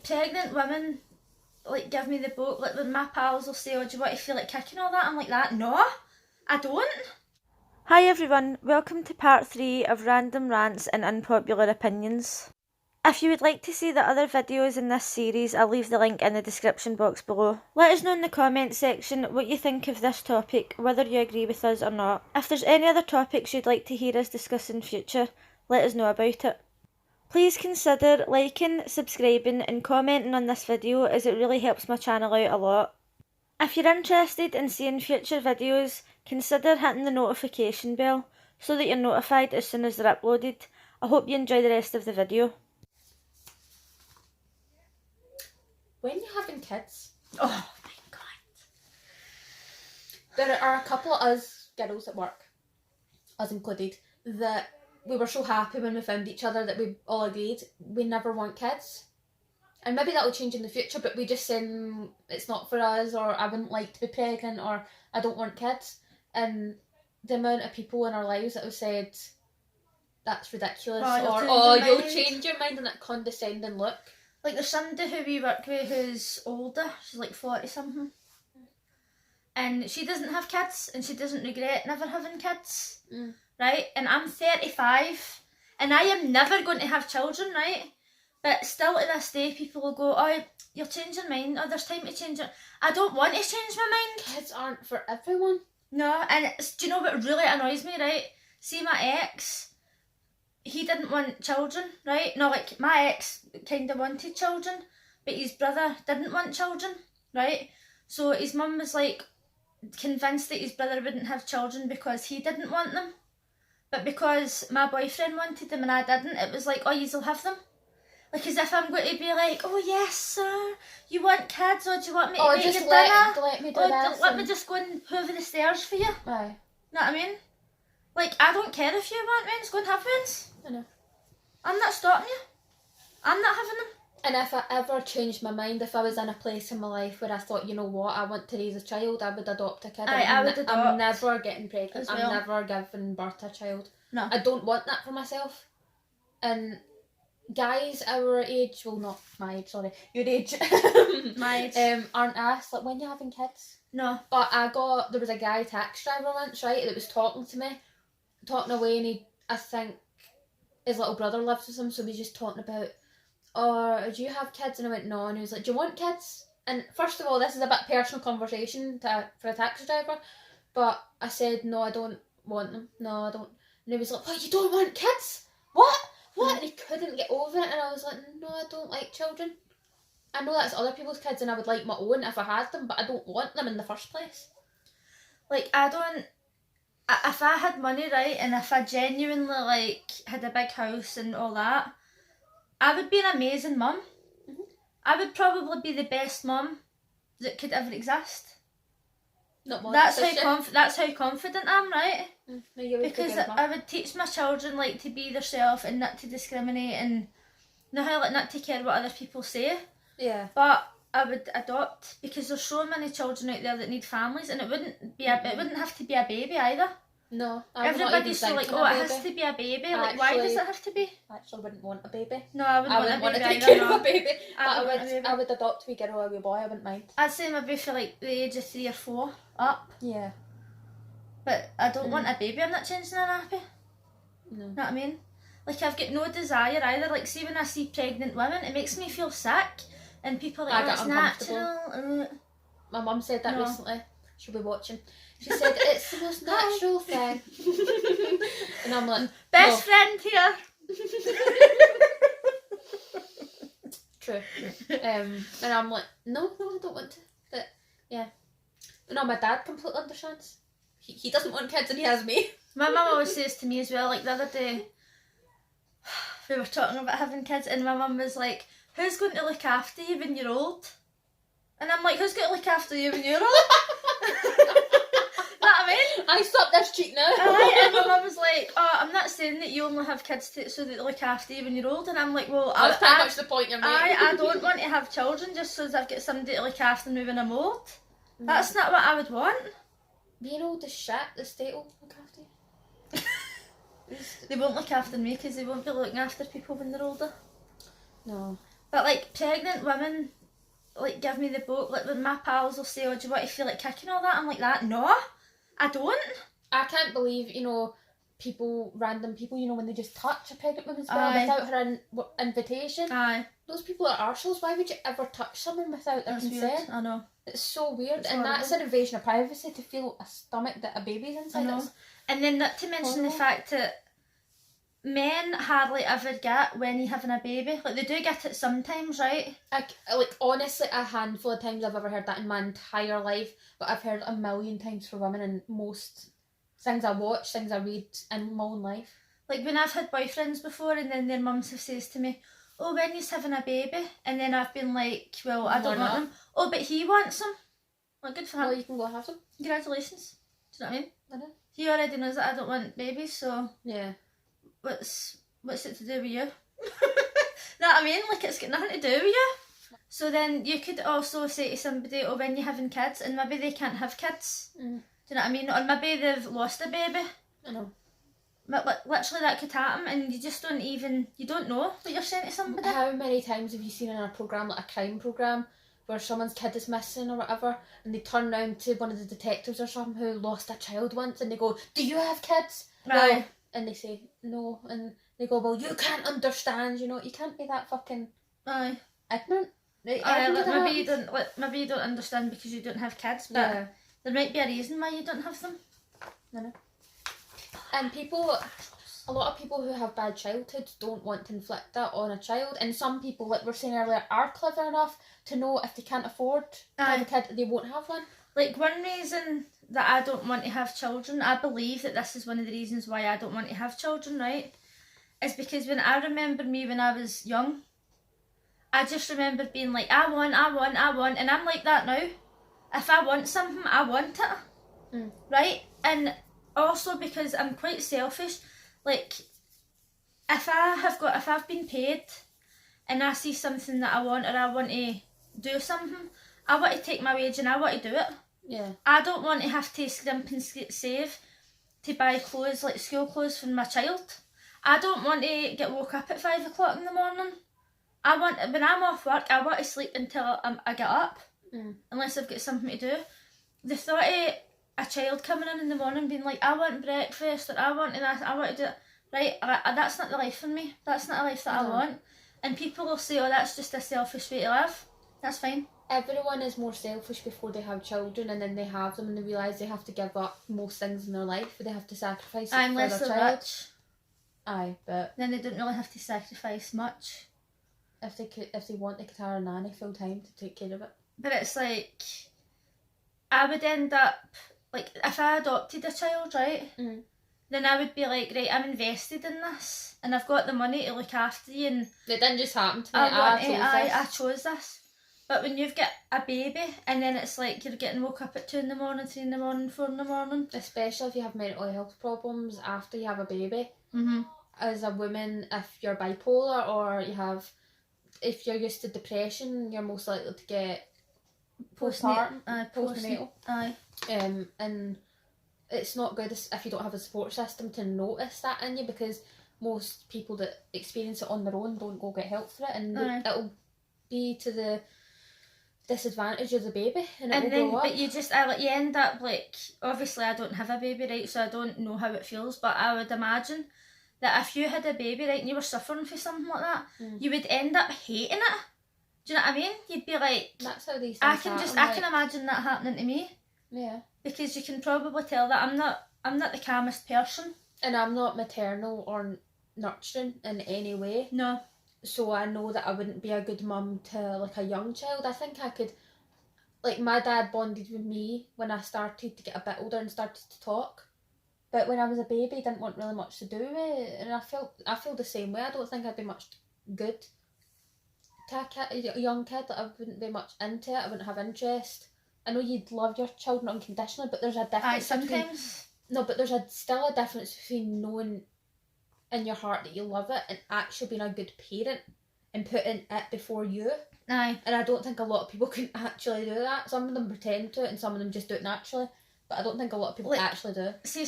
pregnant women like give me the boat, like when my pals will say, oh, do you want to feel like kicking all that? I'm like, that? No, I don't. Hi everyone, welcome to part 3 of Random Rants and Unpopular Opinions. If you would like to see the other videos in this series, I'll leave the link in the description box below. Let us know in the comments section what you think of this topic, whether you agree with us or not. If there's any other topics you'd like to hear us discuss in future, let us know about it. Please consider liking, subscribing and commenting on this video as it really helps my channel out a lot. If you're interested in seeing future videos, consider hitting the notification bell so that you're notified as soon as they're uploaded. I hope you enjoy the rest of the video. When you're having kids, Oh my god. there are a couple of us girls at work, us included, that we were so happy when we found each other that we all agreed we never want kids. And maybe that'll change in the future, but we just said it's not for us, or I wouldn't like to be pregnant, or I don't want kids. And the amount of people in our lives that have said that's ridiculous, or you'll change your mind, and that condescending look. Like there's somebody who we work with who's older, she's like 40 something. And she doesn't have kids and she doesn't regret never having kids. Right? And I'm 35 and I am never going to have children, right? But still to this day people will go, oh, you'll change your mind, oh, there's time to change it. I don't want to change my mind. Kids aren't for everyone. No, and do you know what really annoys me, right? See my ex, he didn't want children, right? No, like my ex kind of wanted children, but his brother didn't want children, right? So his mum was like convinced that his brother wouldn't have children because he didn't want them. But because my boyfriend wanted them and I didn't, it was like, oh, you'll have them. Like as if I'm going to be like, oh yes sir, you want kids, or do you want me to make just your let me do dinner? this. Let me just go and hoover the stairs for you. Aye. Know what I mean? Like, I don't care if you want ones, go and have ones. I know. I'm not stopping you. I'm not having them. And if I ever changed my mind, if I was in a place in my life where I thought, you know what, I want to raise a child, I would adopt a kid. I would adopt. I'm never getting pregnant. Well. I'm never giving birth to a child. No. I don't want that for myself. And guys our age, well not my age, sorry, your age, My age. aren't asked, like, when you're having kids. No. But there was a guy taxi driver once, right, that was talking to me, talking away, and I think his little brother lives with him, so he was just talking about, oh, do you have kids? And I went, no. And he was like, do you want kids? And first of all, this is a bit personal conversation for a taxi driver, but I said, no, I don't want them. No, I don't. And he was like, what, you don't want kids? What? And he couldn't get over it, and I was like, no, I don't like children. I know that's other people's kids and I would like my own if I had them, but I don't want them in the first place. Like, if I had money, right, and if I genuinely, like, had a big house and all that, I would be an amazing mum. I would probably be the best mum that could ever exist. Not more. That's how confident I'm, right? No, because I would teach my children, like, to be themselves and not to discriminate and not to care what other people say. Yeah. But I would adopt, because there's so many children out there that need families, and it wouldn't have to be a baby either. No, everybody's so like, oh, it has to be a baby. Like, why does it have to be? I actually wouldn't want a baby. No, I wouldn't want to a baby take care either, of a baby. I would adopt a wee girl or a wee boy. I wouldn't mind. I'd say maybe for like the age of 3 or 4 up. Yeah. But I don't want a baby. I'm not changing a nappy. No. Know what I mean? Like, I've got no desire either. Like, see, when I see pregnant women, it makes me feel sick. And people are like, oh, it's natural. My mum said that recently. She'll be watching. She said, it's the most natural thing. And I'm like, best friend here. True. And I'm like, no, I don't want to. But yeah. But no, my dad completely understands. He doesn't want kids and he has me. My mum always says to me as well, like the other day, we were talking about having kids and my mum was like, who's going to look after you when you're old? And I'm like, who's going to look after you when you're old? Know what I mean? I stop this cheat now. And my mum was like, oh, I'm not saying that you only have kids so that they look after you when you're old. And I'm like, well, that's pretty much the point you're making. I don't want to have children just so that I've got somebody to look after me when I'm old. No. That's not what I would want. Being old is shit, the state will look after you. They won't look after me because they won't be looking after people when they're older. No. But like pregnant women like give me the boat. Like when my pals will say, "Oh, do you want to feel like kicking all that?" I'm like that. No, I don't. I can't believe, random people, when they just touch a pregnant woman's belly Aye. without her invitation. Aye. Those people are arseholes. Why would you ever touch someone without their That's consent? weird. I know. It's so weird, It's and horrible. that's an invasion of privacy to feel a stomach that a baby's inside. I know. And then not to mention the fact that men hardly ever get when you're having a baby. Like they do get it sometimes, right? Honestly, a handful of times I've ever heard that in my entire life, but I've heard a million times for women in most things I watch, things I read in my own life. Like when I've had boyfriends before and then their mums have says to me, "Oh, when he's having a baby," and then I've been like, "Well, I don't want him." "Oh, but he wants him." Like, good for him. Well, you can go have them. Congratulations. Do you know what I mean? I know. He already knows that I don't want babies, so yeah. What's it to do with you? Know what I mean? Like it's got nothing to do with you. So then you could also say to somebody, "Oh, when you're having kids," and maybe they can't have kids. Do you know what I mean? Or maybe they've lost a baby. I know. But literally that could happen, and you just you don't know what you're saying to somebody. How many times have you seen in a programme, like a crime programme, where someone's kid is missing or whatever, and they turn round to one of the detectives or something who lost a child once, and they go, "Do you have kids?" Right. And they say no, and they go, "Well, you can't understand, you can't be that fucking ignorant." Maybe you don't understand because you don't have kids, but there might be a reason why you don't have them. I know. And a lot of people who have bad childhoods don't want to inflict that on a child, and some people, like we were saying earlier, are clever enough to know if they can't afford to have a kid, they won't have one. Like one reason that I don't want to have children, I believe that this is one of the reasons why I don't want to have children, right? Is because when I remember me when I was young, I just remember being like, I want, and I'm like that now. If I want something, I want it, right? And also because I'm quite selfish, like if I've been paid and I see something that I want or I want to do something, I want to take my wage and I want to do it. Yeah. I don't want to have to scrimp and save to buy clothes, like school clothes for my child. I don't want to get woke up at 5 o'clock in the morning. When I'm off work, I want to sleep until I get up, unless I've got something to do. The thought of a child coming in the morning being like, "I want breakfast," or "I want this, I want to do it," right? That's not the life for me. That's not a life that I want. And people will say, "Oh, that's just a selfish way to live." That's fine. Everyone is more selfish before they have children, and then they have them and they realise they have to give up most things in their life, they have to sacrifice it for their child. Rich. Aye, but then they don't really have to sacrifice much. If they want, they could hire a nanny full time to take care of it. But it's like, I would end up, like, if I adopted a child, right, then I would be like, right, I'm invested in this, and I've got the money to look after you, and it didn't just happen to me. I chose this. But when you've got a baby, and then it's like you're getting woke up at 2 in the morning, 3 in the morning, 4 in the morning. Especially if you have mental health problems after you have a baby. As a woman, if you're bipolar or if you're used to depression, you're most likely to get postnatal. And it's not good if you don't have a support system to notice that in you, because most people that experience it on their own don't go get help for it, and it'll be to the disadvantage of the baby, but you end up like, obviously I don't have a baby, right, so I don't know how it feels, but I would imagine that if you had a baby, right, and you were suffering for something like that, you would end up hating it. Do you know what I mean? You'd be like, that's how these things I can imagine that happening to me. Yeah. Because you can probably tell that I'm not the calmest person. And I'm not maternal or nurturing in any way. No. So I know that I wouldn't be a good mum to like a young child. I think I could, like, my dad bonded with me when I started to get a bit older and started to talk. But when I was a baby, he didn't want really much to do with it, and I feel the same way. I don't think I'd be much good to a young kid. That I wouldn't be much into it. I wouldn't have interest. I know you'd love your children unconditionally, but there's a difference. Sometimes. But there's still a difference between knowing in your heart that you love it and actually being a good parent and putting it before you. Aye. And I don't think a lot of people can actually do that. Some of them pretend to it and some of them just do it naturally. But I don't think a lot of people actually do. See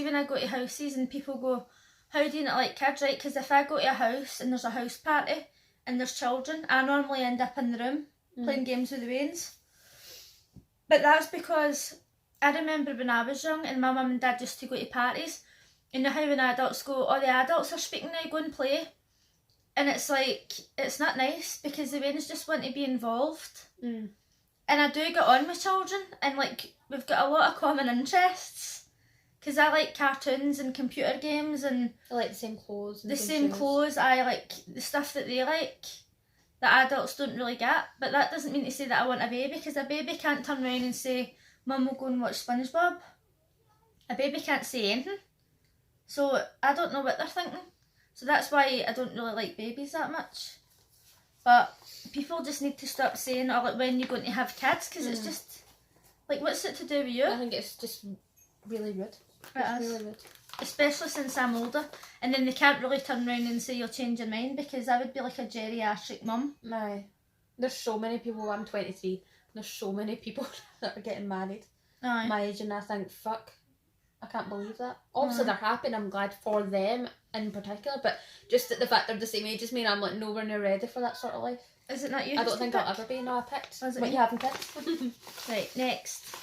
when I go to houses and people go, "How do you not like kids?" Right? Because if I go to a house and there's a house party and there's children, I normally end up in the room playing games with the Waynes. But that's because I remember when I was young and my mum and dad used to go to parties, you know how when adults go, oh, the adults are speaking now, go and play. And it's like, it's not nice because the Waynes just want to be involved. And I do get on with children, and like, we've got a lot of common interests. Because I like cartoons and computer games, and I like the same clothes. the same clothes. I like the stuff that they like, that adults don't really get. But that doesn't mean to say that I want a baby, because a baby can't turn around and say, Mum, we'll go and watch SpongeBob. A baby can't say anything. So I don't know what they're thinking. So that's why I don't really like babies that much. But people just need to stop saying, oh, like, when you're going to have kids, because it's just, like, what's it to do with you? I think it's just really rude. It's really rude. Especially since I'm older, and then they can't really turn around and say you'll change your mind, because I would be like a geriatric mum. Aye. There's so many people, I'm 23, there's so many people that are getting married my age, and I think, fuck, I can't believe that. Obviously they're happy and I'm glad for them in particular, but just at the fact they're the same age as me and I'm like nowhere near ready for that sort of life. Is it not you? I don't think I'll ever be. No, I picked. Was it But me? you haven't picked. Right, next.